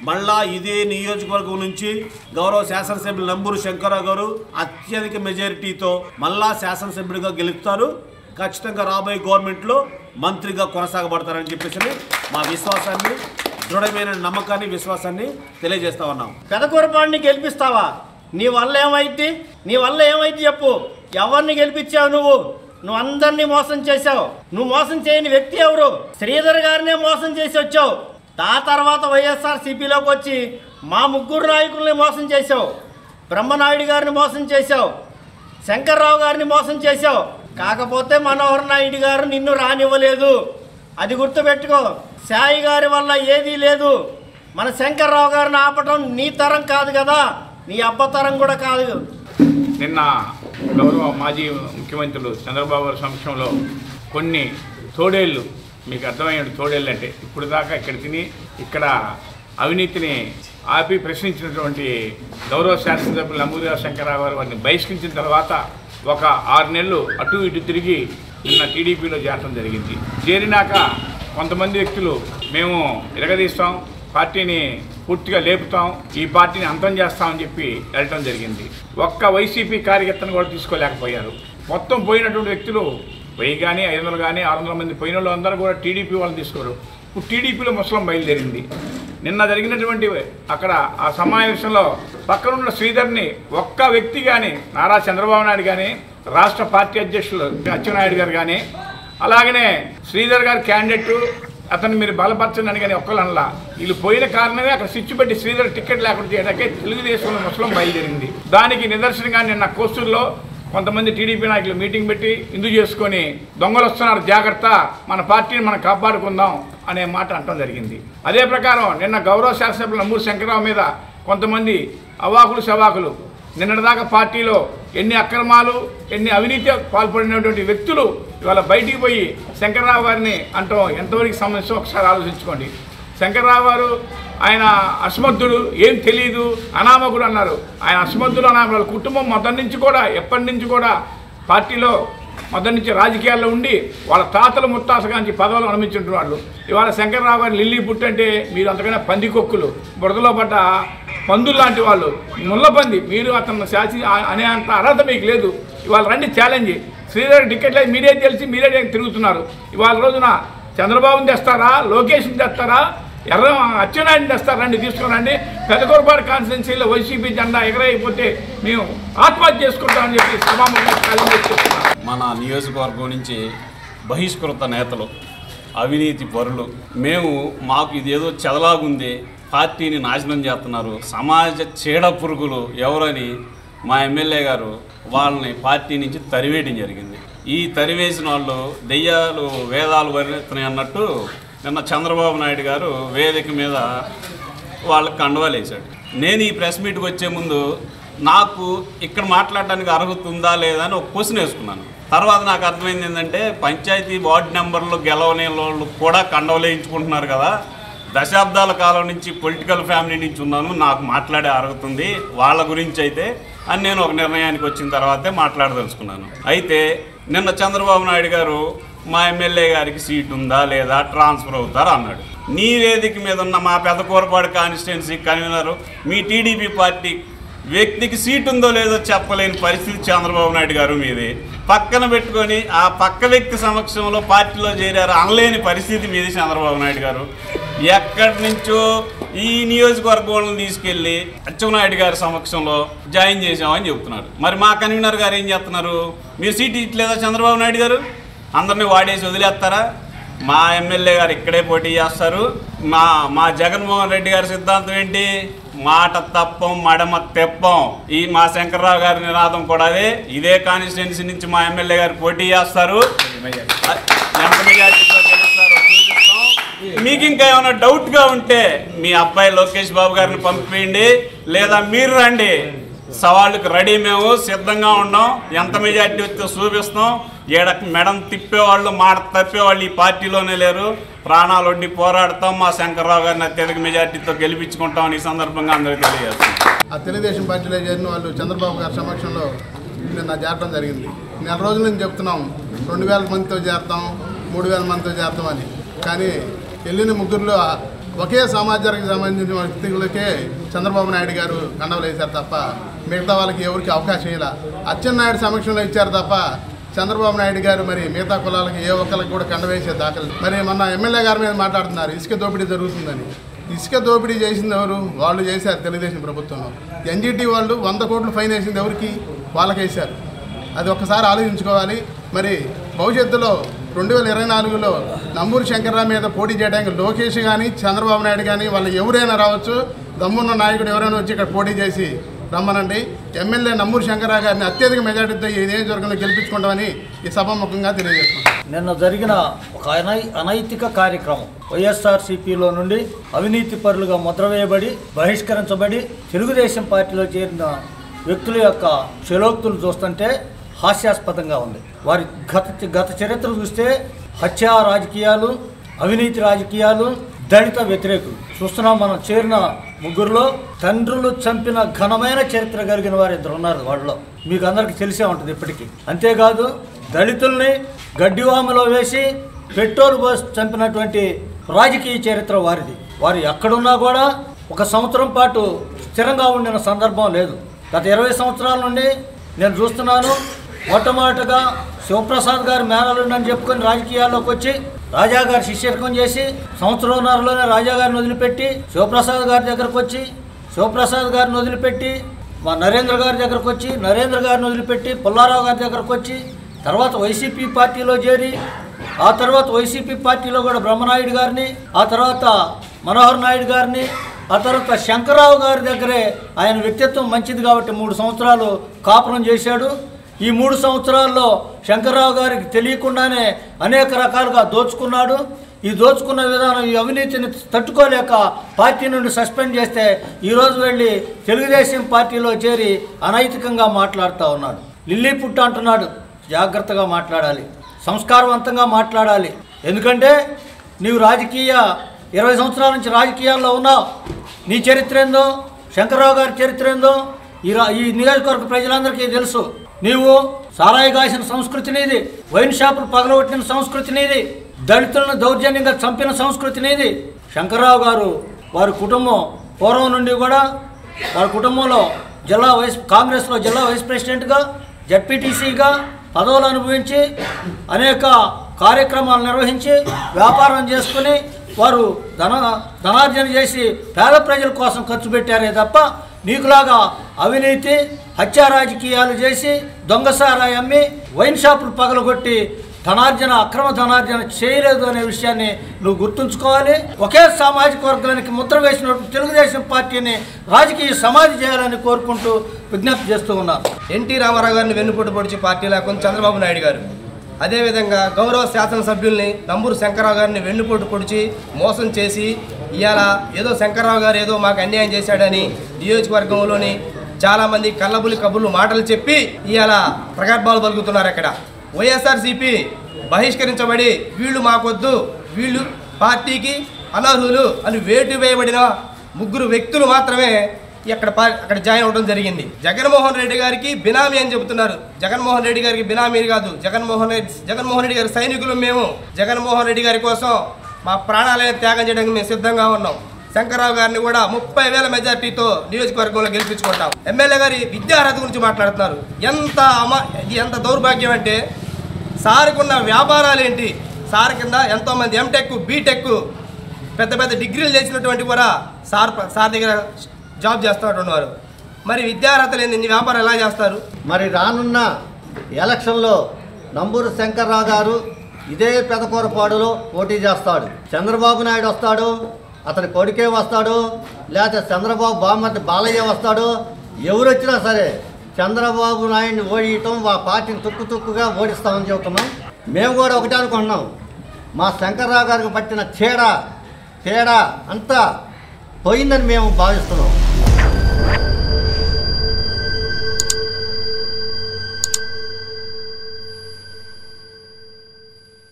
మళ్ళా ఇదే నియోజకవర్గం నుంచి గౌరవ శాసనసభ్యులు నంబూరు శంకరరావు గారు అత్యధిక మెజారిటీతో మళ్ళా శాసనసభ్యుడిగా గెలుస్తారు. ఖచ్చితంగా రాబోయే గవర్నమెంట్లో మంత్రిగా కొనసాగబడతారని చెప్పేసి మా విశ్వాసాన్ని, దృఢమైన నమ్మకాన్ని, విశ్వాసాన్ని తెలియజేస్తా ఉన్నాం. పెదకూరపాడిని గెలిపిస్తావా? నీ వల్ల ఏమైంది? నీ వల్ల ఏమైంది చెప్పు. ఎవరిని గెలిపించావు? నువ్వు అందరినీ మోసం చేశావు. నువ్వు మోసం చేయని వ్యక్తి ఎవరు? శ్రీధర్ గారినే మోసం చేసి వచ్చావు. ఆ తర్వాత వైఎస్ఆర్సీపీలోకి వచ్చి మా ముగ్గురు నాయకుల్ని మోసం చేశావు. బ్రహ్మనాయుడు గారిని మోసం చేశావు, శంకర్రావు గారిని మోసం చేశావు. కాకపోతే మనోహర్ నాయుడు గారు నిన్ను రానివ్వలేదు. అది గుర్తుపెట్టుకో. సాయి గారి వల్ల ఏదీ లేదు. మన శంకర్రావు గారిని ఆపటం నీ తరం కాదు కదా, నీ అబ్బతరం కూడా కాదు. నిన్న గౌరవ మాజీ ముఖ్యమంత్రులు చంద్రబాబు గారి సమక్షంలో కొన్ని తోడేళ్ళు, మీకు అర్థమయ్యాడు తోడేళ్ళు అంటే, ఇప్పుడు దాకా ఇక్కడ తిని ఇక్కడ అవినీతిని ఆపి ప్రశ్నించినటువంటి గౌరవ శాసనసభ్యులు నంబూరు శంకరరావు గారు వారిని బహిష్కరించిన తర్వాత ఒక 6 నెలలు అటు ఇటు తిరిగి నిన్న టీడీపీలో చేరడం జరిగింది. చేరినాక కొంతమంది వ్యక్తులు మేము ఇరగదీస్తాం, పార్టీని పూర్తిగా లేపుతాం, ఈ పార్టీని అంతం చేస్తామని చెప్పి వెళ్ళటం జరిగింది. ఒక్క వైసీపీ కార్యకర్తను కూడా తీసుకోలేకపోయారు. మొత్తం పోయినటువంటి వ్యక్తులు 1000 కానీ 500 కానీ 600 మంది పోయిన వాళ్ళు అందరూ కూడా టీడీపీ వాళ్ళని తీసుకోరు. ఇప్పుడు టీడీపీలో ముసలం బయలుదేరింది. నిన్న జరిగినటువంటి అక్కడ ఆ సమావేశంలో పక్కనున్న శ్రీధర్ని ఒక్క వ్యక్తి కానీ, నారా చంద్రబాబు నాయుడు కానీ, రాష్ట్ర పార్టీ అధ్యక్షులు అచ్చెన్నాయుడు గారు కానీ, అలాగనే శ్రీధర్ గారి క్యాండిడేట్ అతన్ని మీరు బలపరచండి కానీ ఒక్కళ్ళు అనలా. వీళ్ళు పోయిన కారణమే అక్కడ స్విచ్ పెట్టి శ్రీధర్ టికెట్ లేకుండా చేయడానికే తెలుగుదేశంలో ముసలం బయలుదేరింది. దానికి నిదర్శనంగా నిన్న కోస్తూరులో కొంతమంది టీడీపీ నాయకులు మీటింగ్ పెట్టి ఇందు చేసుకొని దొంగలు వస్తున్నారు జాగ్రత్త, మన పార్టీని మనం కాపాడుకుందాం అనే మాట అనడం జరిగింది. అదే ప్రకారం నిన్న గౌరవ శాసనసభ్యులు నంబూరు శంకరరావు మీద కొంతమంది అవాకులు సవాకులు, నిన్నటిదాకా పార్టీలో ఎన్ని అక్రమాలు ఎన్ని అవినీతి పాల్పడినటువంటి వ్యక్తులు ఇవాళ బయటికి పోయి శంకరరావు గారిని అంటాం ఎంతవరకు సంబంధించి ఒకసారి ఆలోచించుకోండి. శంకరరావు గారు ఆయన అసమర్థుడు, ఏం తెలియదు, అనామకుడు అన్నారు. ఆయన అసమర్థుడు, అనామకుడు. కుటుంబం మొదటి నుంచి కూడా ఎప్పటి నుంచి కూడా పార్టీలో మొదటి నుంచి రాజకీయాల్లో ఉండి వాళ్ళ తాతలు ముత్తాసగా నుంచి పదవులు అనుభవించుంటున్న వాళ్ళు. ఇవాళ శంకరరావు గారు లిల్లీ పుట్టంటే మీరు అంతకన్నా పందికొక్కులు, బురదలో పడ్డ పందులు లాంటి వాళ్ళు, ముళ్ళపంది. మీరు అతను శాసి అనే అంత అర్హత మీకు లేదు. ఇవాళ రండి ఛాలెంజ్. శ్రీధర్ టికెట్లు మీరే తెలిసి మీరే తిరుగుతున్నారు. ఇవాళ రోజున చంద్రబాబుని తెస్తారా, లోకేష్ని తెస్తారా, అచ్చెన్నాయుడిని తెస్తారా? రండి తీసుకురండి. పెదకూరపాడు కాన్స్టిట్యున్సీలో వైసీపీ జెండా ఎగరైపోతే మేము ఆత్మహత్య చేసుకుంటామని చెప్పి సభాముఖంగా ఛాలెంజ్ చేస్తున్నాం. మన నియోజకవర్గం నుంచి బహిష్కృత నేతలు, అవినీతి పరులు, మాకు ఇదేదో చెదలాగుంది, పార్టీని నాశనం చేస్తున్నారు, సమాజ చీడ పురుగులు ఎవరని మా ఎమ్మెల్యే గారు వాళ్ళని పార్టీ నుంచి తరివేయడం జరిగింది. ఈ తరివేసిన వాళ్ళు దెయ్యాలు వేదాలు వర్ణిస్తున్నాయి అన్నట్టు నిన్న చంద్రబాబు నాయుడు గారు వేదిక మీద వాళ్ళకి కండువాలు వేశాడు. నేను ఈ ప్రెస్ మీట్కి వచ్చే ముందు నాకు ఇక్కడ మాట్లాడడానికి అర్హత ఉందా లేదా అని ఒక క్వశ్చన్ వేసుకున్నాను. తర్వాత నాకు అర్థమైంది ఏంటంటే పంచాయతీ వార్డు నెంబర్లు గెలవని వాళ్ళు కూడా కండవలు వేయించుకుంటున్నారు కదా, దశాబ్దాల కాలం నుంచి పొలిటికల్ ఫ్యామిలీ నుంచి ఉన్నాను, నాకు మాట్లాడే అర్హత ఉంది వాళ్ళ గురించి అయితే అని నేను ఒక నిర్ణయానికి వచ్చిన తర్వాతే మాట్లాడదలుచుకున్నాను. అయితే నిన్న చంద్రబాబు నాయుడు గారు మా ఎమ్మెల్యే గారికి సీట్ ఉందా లేదా, ట్రాన్స్ఫర్ అవుతారా అన్నాడు. నీ వేదిక మీద ఉన్న మా పెదకూరపాడు కాన్స్టిట్యున్సీ కన్వీనరు మీ టీడీపీ పార్టీ వ్యక్తికి సీట్ ఉందో లేదో చెప్పలేని పరిస్థితి చంద్రబాబు నాయుడు గారు మీది. పక్కన పెట్టుకొని ఆ పక్క వ్యక్తి సమక్షంలో పార్టీలో చేరారు అనలేని పరిస్థితి మీది చంద్రబాబు నాయుడు గారు. ఎక్కడి నుంచో ఈ నియోజకవర్గంలో తీసుకెళ్ళి అచ్చెన్నాయుడు గారి సమక్షంలో జాయిన్ చేసామని చెప్తున్నారు. మరి మా కన్వీనర్ గారు ఏం చేస్తున్నారు? మీరు సీట్ ఇట్లేదా చంద్రబాబు నాయుడు గారు? అందరినీ వాడేసి వదిలేస్తారా? మా ఎమ్మెల్యే గారు ఇక్కడే పోటీ చేస్తారు. మా జగన్మోహన్ రెడ్డి గారి సిద్ధాంతం ఏంటి? మాట తప్పం మడమ తెప్పం. ఈ మా శంకర్రావు గారి నినాదం కూడా అదే. ఇదే కాన్స్టిట్యున్సీ నుంచి మా ఎమ్మెల్యే గారు పోటీ చేస్తారు, ఎంత మెజారిటీతో గెలుస్తారో చూపిస్తాం. మీకు ఇంకా ఏమైనా డౌట్గా ఉంటే మీ అబ్బాయి లోకేష్ బాబు గారిని పంపించండి, లేదా మీరు రండి. సవాళ్ళకి రెడీ, మేము సిద్ధంగా ఉన్నాం. ఎంత మెజారిటీ వస్తే చూపిస్తాం. ఏడకి మెడం తిప్పేవాళ్ళు మాట తప్పేవాళ్ళు ఈ పార్టీలోనే లేరు. ప్రాణాలు వడ్డీ పోరాడతాం. మా శంకర్రావు గారిని అత్యధిక మెజార్టీతో గెలిపించుకుంటామని ఈ సందర్భంగా అందరికీ తెలియజేస్తాం. ఆ తెలుగుదేశం పార్టీలో చేరిన వాళ్ళు చంద్రబాబు గారి సమక్షంలో నిన్న చేరడం జరిగింది. నెల రోజుల నుంచి చెప్తున్నాం 2000 మందితో చేరతాం, 3000 మందితో చేరతామని. కానీ వెళ్ళిన ముగ్గురులో ఒకే సమాజానికి సంబంధించిన వ్యక్తులకే చంద్రబాబు నాయుడు గారు కండవలు వేశారు తప్ప మిగతా వాళ్ళకి ఎవరికి అవకాశం ఇలా అచ్చెన్నాయుడు సమక్షంలో ఇచ్చారు తప్ప చంద్రబాబు నాయుడు గారు మరి మిగతా కులాలకి ఏ ఒక్కరికి కూడా కండవేసే దాఖలు. మరి మొన్న ఎమ్మెల్యే గారి మీద మాట్లాడుతున్నారు ఇసుక దోపిడీ జరుగుతుందని. ఇసుక దోపిడీ చేసింది ఎవరు? వాళ్ళు చేశారు తెలుగుదేశం ప్రభుత్వంలో. ఎన్జిటి వాళ్ళు 100 కోట్లు ఫైన్ వేసింది ఎవరికి? వాళ్ళకేశారు. అది ఒక్కసారి ఆలోచించుకోవాలి. మరి భవిష్యత్తులో 2024లో నంబూరు శంకర్రావు మీద పోటీ చేయడానికి లోకేష్ కానీ చంద్రబాబు నాయుడు కానీ వాళ్ళు ఎవరైనా రావచ్చు. దమ్మున్న నాయకుడు ఎవరైనా వచ్చి ఇక్కడ పోటీ చేసి రమ్మనండి. ఎమ్మెల్యే నంబూరు శంకర్రావు గారిని అత్యధిక మెజార్టీతో ఈ నియోజకవర్గంలో గెలిపించుకుంటామని ఈ సభాముఖంగా తెలియజేస్తున్నాం. నిన్న జరిగిన ఒక అనైతిక కార్యక్రమం వైఎస్ఆర్సీపీలో నుండి అవినీతి పరులుగా ముద్ర వేయబడి బహిష్కరించబడి తెలుగుదేశం పార్టీలో చేరిన వ్యక్తుల యొక్క చలోక్తులు చూస్తుంటే హాస్యాస్పదంగా ఉంది. వారి గత చరిత్ర చూస్తే హత్యా రాజకీయాలు, అవినీతి రాజకీయాలు, దళిత వ్యతిరేకులు చూస్తున్నాం. మనం చేరిన ముగ్గురులో తండ్రులు చంపిన ఘనమైన చరిత్ర కలిగిన వారు 2 ఉన్నారు. వాళ్ళలో మీకు అందరికీ తెలిసే ఉంటుంది ఇప్పటికీ. అంతేకాదు దళితుల్ని గడ్డివాములో వేసి పెట్రోల్ పోసి చంపినటువంటి రాజకీయ చరిత్ర వారిది. వారు ఎక్కడున్నా కూడా 1 సంవత్సరం పాటు స్థిరంగా ఉండిన సందర్భం లేదు. గత 20 సంవత్సరాల నుండి నేను చూస్తున్నాను. మొట్టమొదటిగా శివప్రసాద్ గారు మేనలుండని చెప్పుకొని రాజకీయాల్లోకి వచ్చి రాజా గారి శిష్యర్కం చేసి సంవత్సరంన్నరలోనే రాజా గారిని వదిలిపెట్టి శివప్రసాద్ గారి దగ్గరకు వచ్చి శివప్రసాద్ గారిని వదిలిపెట్టి మా నరేంద్ర గారి దగ్గరకు వచ్చి నరేంద్ర గారిని వదిలిపెట్టి పుల్లారావు గారి దగ్గరకు వచ్చి తర్వాత వైసీపీ పార్టీలో చేరి ఆ తర్వాత వైసీపీ పార్టీలో కూడా బ్రహ్మనాయుడు గారిని ఆ తర్వాత మనోహర్ నాయుడు గారిని ఆ తర్వాత శంకర్రావు గారి దగ్గరే ఆయన వ్యక్తిత్వం మంచిది కాబట్టి 3 సంవత్సరాలు కాపురం చేశాడు. ఈ 3 సంవత్సరాల్లో శంకర్రావు గారికి తెలియకుండానే అనేక రకాలుగా దోచుకున్నాడు. ఈ దోచుకున్న విధానం ఈ అవినీతిని తట్టుకోలేక పార్టీ నుండి సస్పెండ్ చేస్తే ఈరోజు వెళ్ళి తెలుగుదేశం పార్టీలో చేరి అనైతికంగా మాట్లాడుతూ ఉన్నాడు. లిల్లీ పుట్ట అంటున్నాడు. జాగ్రత్తగా మాట్లాడాలి, సంస్కారవంతంగా మాట్లాడాలి. ఎందుకంటే నీవు 20 సంవత్సరాల నుంచి రాజకీయాల్లో ఉన్నావు. నీ చరిత్ర ఏందో, శంకర్రావు గారి చరిత్ర ఏందో ఈ నియోజకవర్గ ప్రజలందరికీ తెలుసు. నీవు సారాయి కాసిన సంస్కృతి నీది, వైన్ షాపులు పగలగొట్టిన సంస్కృతి నీది, దళితులను దౌర్జన్యంగా చంపిన సంస్కృతి నీది. శంకర్రావు గారు వారి కుటుంబం పూర్వం నుండి కూడా వారి కుటుంబంలో కాంగ్రెస్లో జిల్లా వైస్ ప్రెసిడెంట్గా జడ్పీటీసీగా పదవులు అనుభవించి అనేక కార్యక్రమాలు నిర్వహించి వ్యాపారం చేసుకుని వారు ధనార్జన చేసి పేద ప్రజల కోసం ఖర్చు పెట్టారే తప్ప నీకులాగా అవినీతి హత్యా రాజకీయాలు చేసి దొంగసారాయి అమ్మి వైన్ షాపులు పగలగొట్టి అక్రమ ధనార్జన చేయలేదు అనే విషయాన్ని నువ్వు గుర్తుంచుకోవాలి. ఒకే సామాజిక వర్గానికి ముద్ర వేసినప్పుడు తెలుగుదేశం పార్టీని రాజకీయ సమాధి చేయాలని కోరుకుంటూ విజ్ఞప్తి చేస్తూ ఉన్నారు. ఎన్టీ రామారావు గారిని వెన్నుపోటు పొడిచి పార్టీ లేకుండా చంద్రబాబు నాయుడు గారు, అదేవిధంగా గౌరవ శాసనసభ్యుల్ని నంబూరు శంకర్రావు గారిని వెన్నుపోటు పొడిచి మోసం చేసి ఇవాళ ఏదో శంకర్రావు గారు ఏదో మాకు అన్యాయం చేశాడని నియోజకవర్గంలోని చాలామంది కళ్ళబులి కబుర్లు మాటలు చెప్పి ఇవాళ ప్రగల్భాలు పలుకుతున్నారు. అక్కడ వైఎస్ఆర్సీపీ బహిష్కరించబడి వీళ్ళు మాకొద్దు, వీళ్ళు పార్టీకి అనర్హులు అని వేటు వేయబడిన 3 వ్యక్తులు మాత్రమే అక్కడ జాయిన్ అవ్వడం జరిగింది. జగన్మోహన్ రెడ్డి గారికి బినామీ అని చెబుతున్నారు. జగన్మోహన్ రెడ్డి గారికి బినామీ కాదు, జగన్మోహన్ రెడ్డి గారి సైనికులు మేము. జగన్మోహన్ రెడ్డి గారి కోసం మా ప్రాణాలను త్యాగం చేయడానికి మేము సిద్ధంగా ఉన్నాం. శంకర్రావు గారిని కూడా 30,000 మెజార్టీతో నియోజకవర్గంలో గెలిపించుకుంటాం. ఎమ్మెల్యే గారి విద్యార్హత గురించి మాట్లాడుతున్నారు. ఎంత దౌర్భాగ్యం అంటే సార్కున్న వ్యాపారాలు ఏంటి? సార్ కింద ఎంతోమంది ఎంటెక్ బీటెక్ పెద్ద పెద్ద డిగ్రీలు చేసినటువంటి కూడా సార్ దగ్గర జాబ్ చేస్తున్నటువంటి వారు. మరి విద్యార్హత లేని వ్యాపారం ఎలా చేస్తారు? మరి రానున్న ఎలక్షన్లో నంబూరు శంకర్రావు గారు ఇదే పెదకూరపాడులో పోటీ చేస్తాడు. చంద్రబాబు నాయుడు వస్తాడు, అతని కొడుకే వస్తాడు, లేకపోతే చంద్రబాబు బామ్మర్ది బాలయ్య వస్తాడు. ఎవరు వచ్చినా సరే చంద్రబాబు నాయుడిని ఓడియటం మా పార్టీని తుక్కుగా ఓడిస్తామని చెబుతున్నాం. మేము కూడా ఒకటే అనుకుంటున్నాం. మా శంకర్రావు గారికి పట్టిన తేడా అంతా పోయిందని మేము భావిస్తున్నాం.